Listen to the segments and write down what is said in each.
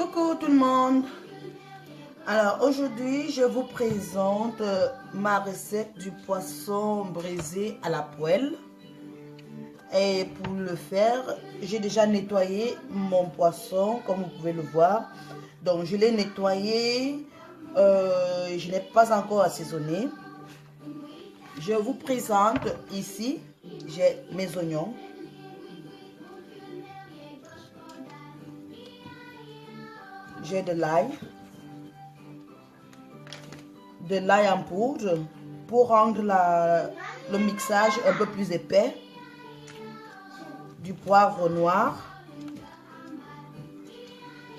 Coucou tout le monde. Alors aujourd'hui je vous présente ma recette du poisson braisé à la poêle. Et pour le faire, j'ai déjà nettoyé mon poisson comme vous pouvez le voir. Donc je l'ai nettoyé, je n'ai pas encore assaisonné. Je vous présente ici, j'ai mes oignons. J'ai de l'ail en poudre pour rendre le mixage un peu plus épais, du poivre noir.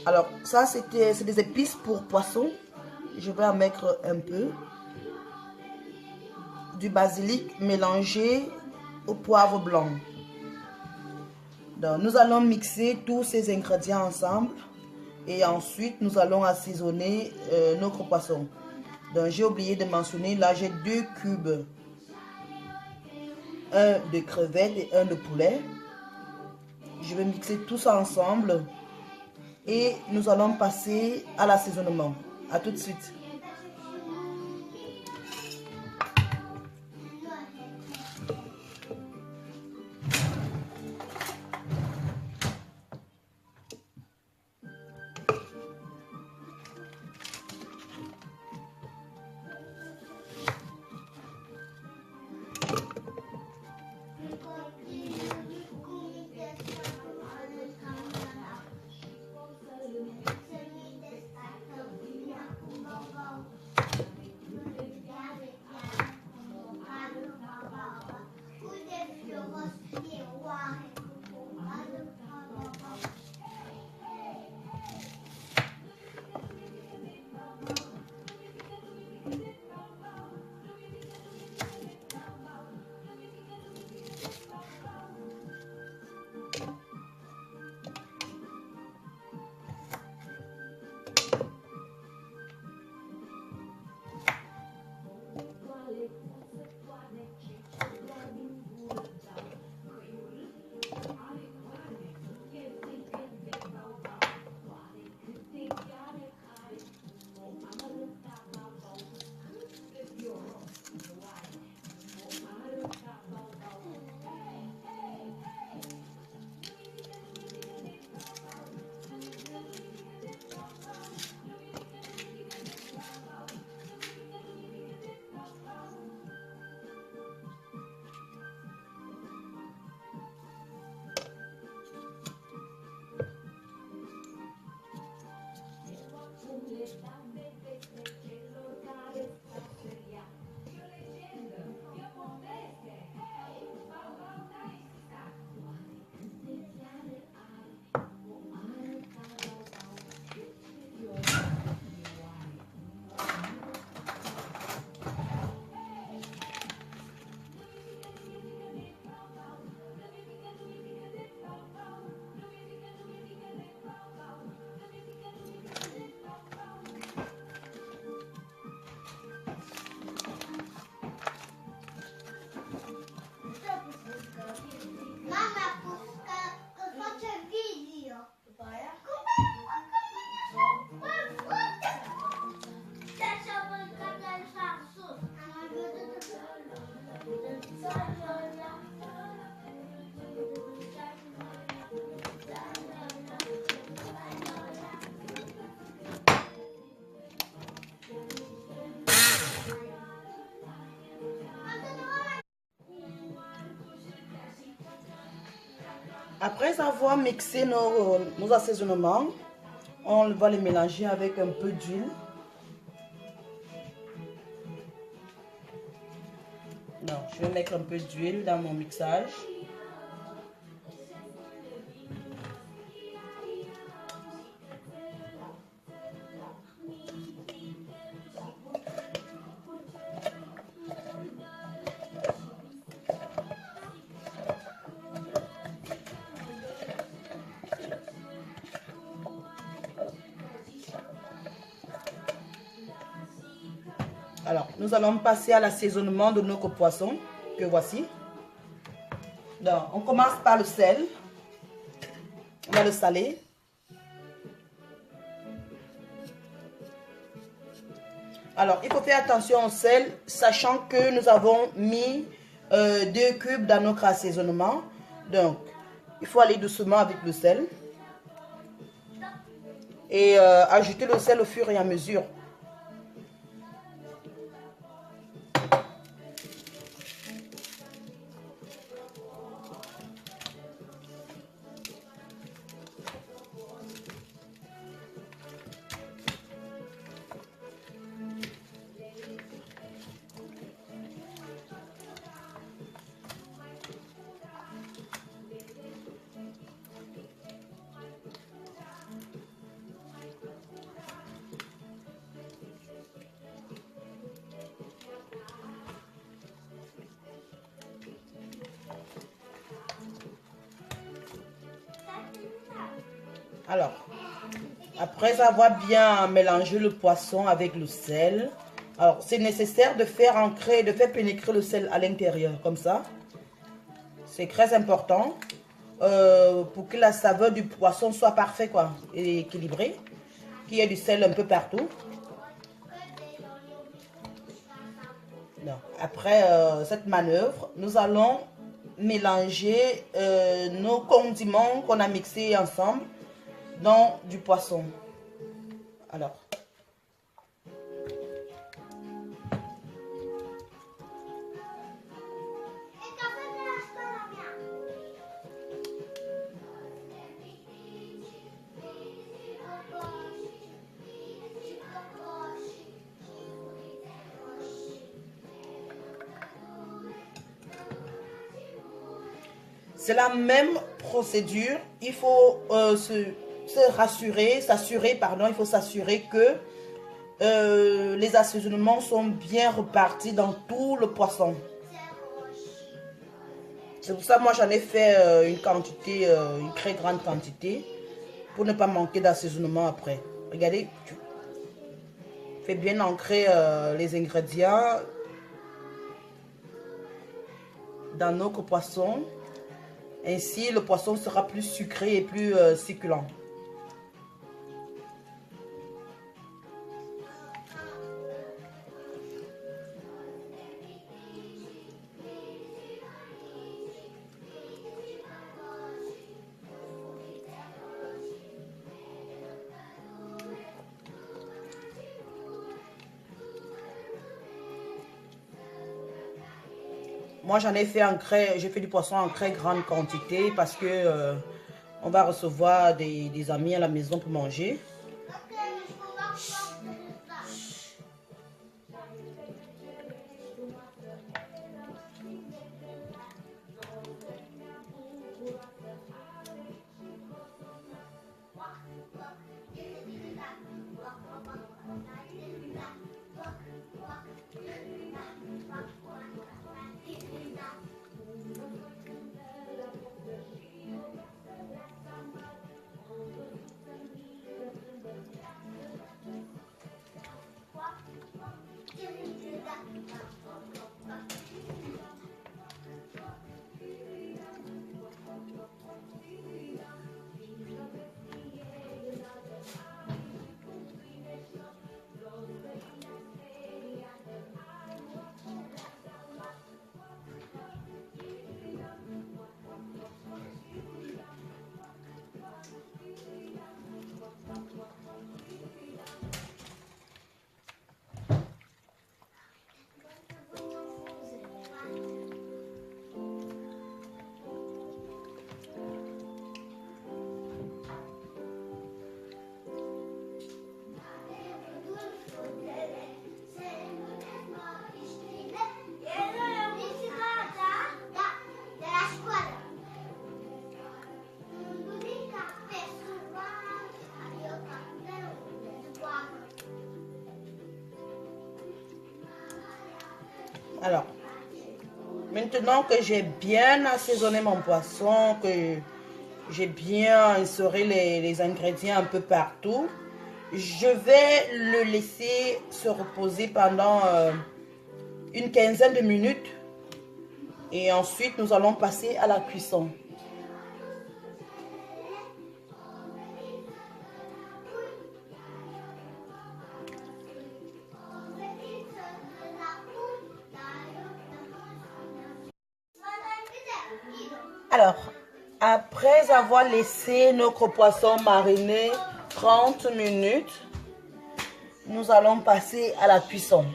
Alors ça c'est des épices pour poisson, je vais en mettre un peu, du basilic mélangé au poivre blanc. Donc nous allons mixer tous ces ingrédients ensemble et ensuite nous allons assaisonner notre poisson. Donc j'ai oublié de mentionner, là j'ai 2 cubes, un de crevettes et un de poulet. Je vais mixer tout ça ensemble et nous allons passer à l'assaisonnement. À tout de suite. Après avoir mixé nos assaisonnements, on va les mélanger avec un peu d'huile. Donc, je vais mettre un peu d'huile dans mon mixage. Alors, nous allons passer à l'assaisonnement de notre poisson, que voici. Donc, on commence par le sel. On va le saler. Alors, il faut faire attention au sel, sachant que nous avons mis 2 cubes dans notre assaisonnement. Donc, il faut aller doucement avec le sel. Et ajouter le sel au fur et à mesure. Alors, après avoir bien mélangé le poisson avec le sel, alors c'est nécessaire de faire ancrer, de faire pénétrer le sel à l'intérieur, comme ça. C'est très important pour que la saveur du poisson soit parfaite, quoi, et équilibrée, qu'il y ait du sel un peu partout. Donc, après cette manœuvre, nous allons mélanger nos condiments qu'on a mixés ensemble dans du poisson. Alors, c'est la même procédure. Il faut s'assurer, pardon, il faut s'assurer que les assaisonnements sont bien repartis dans tout le poisson. C'est pour ça que moi j'en ai fait une quantité, une très grande quantité, pour ne pas manquer d'assaisonnement après. Regardez, fais bien ancrer les ingrédients dans notre poisson. Ainsi, le poisson sera plus sucré et plus succulent. Moi, j'en ai fait j'ai fait du poisson en très grande quantité parce que on va recevoir des amis à la maison pour manger. Alors, maintenant que j'ai bien assaisonné mon poisson, que j'ai bien inséré les ingrédients un peu partout, je vais le laisser se reposer pendant une quinzaine de minutes. Et ensuite, nous allons passer à la cuisson. Alors, après avoir laissé notre poisson mariner 30 minutes, nous allons passer à la cuisson.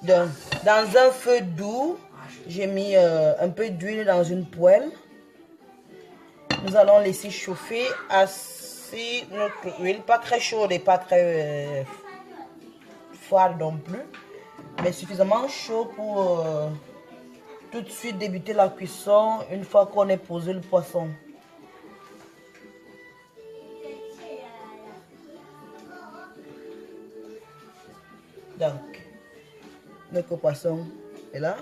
Donc, dans un feu doux, j'ai mis un peu d'huile dans une poêle. Nous allons laisser chauffer assez notre huile, pas très chaude et pas très froide non plus, mais suffisamment chaud pour tout de suite débuter la cuisson une fois qu'on ait posé le poisson. Donc, notre poisson est là.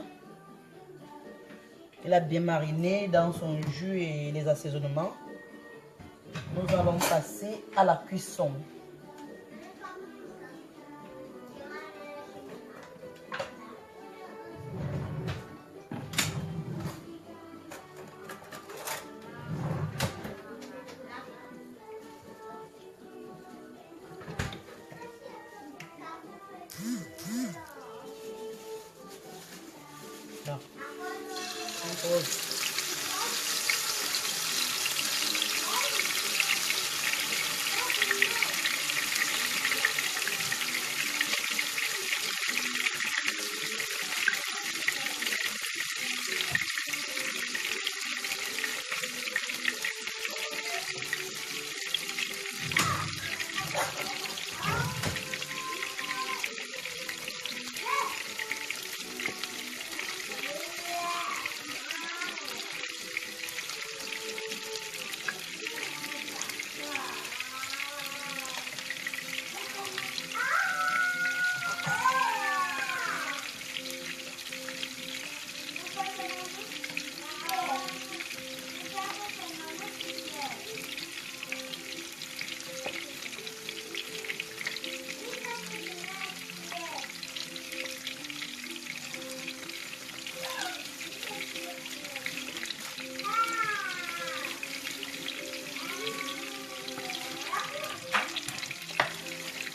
Il a bien mariné dans son jus et les assaisonnements. Nous allons passer à la cuisson.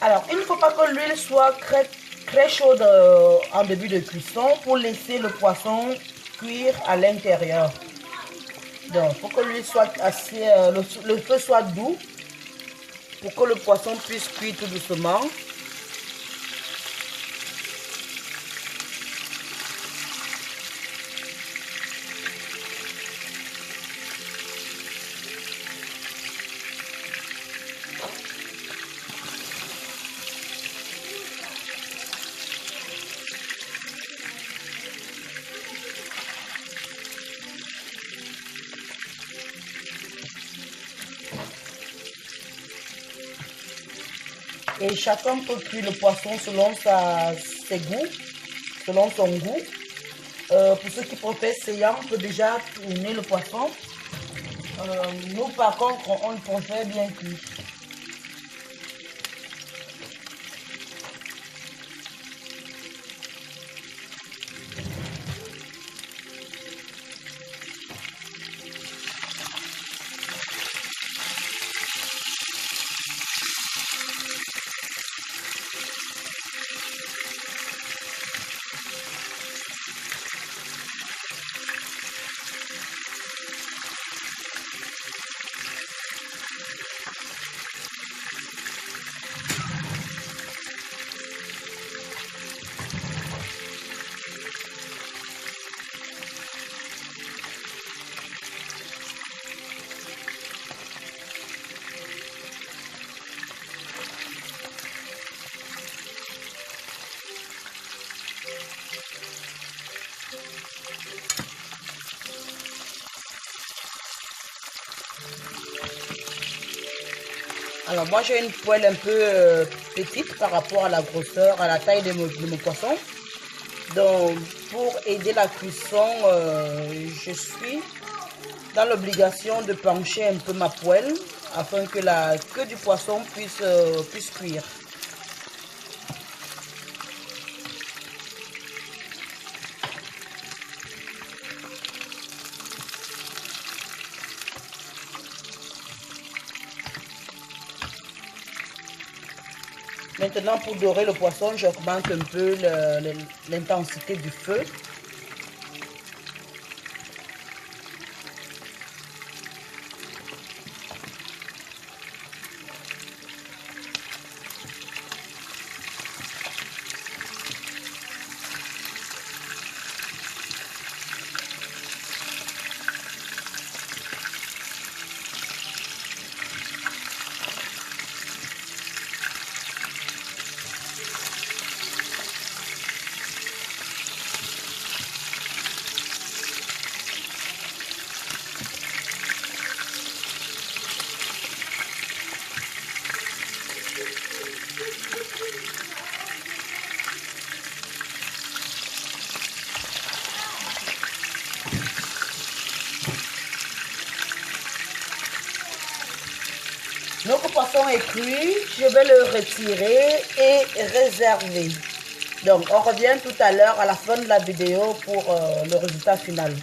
Alors, il ne faut pas que l'huile soit très chaude en début de cuisson pour laisser le poisson cuire à l'intérieur. Donc, il faut que l'huile soit assez, le feu soit doux pour que le poisson puisse cuire tout doucement. Et chacun peut cuire le poisson selon ses goûts, selon son goût. Pour ceux qui préfèrent saillant, on peut déjà tourner le poisson. Nous, par contre, on le préfère bien cuit. Alors moi j'ai une poêle un peu petite par rapport à la grosseur, à la taille de mon poisson. Donc pour aider la cuisson, je suis dans l'obligation de pencher un peu ma poêle afin que la queue du poisson puisse cuire. Maintenant, pour dorer le poisson, j'augmente un peu l'intensité du feu. Notre poisson est cuit, je vais le retirer et réserver. Donc, on revient tout à l'heure à la fin de la vidéo pour le résultat final.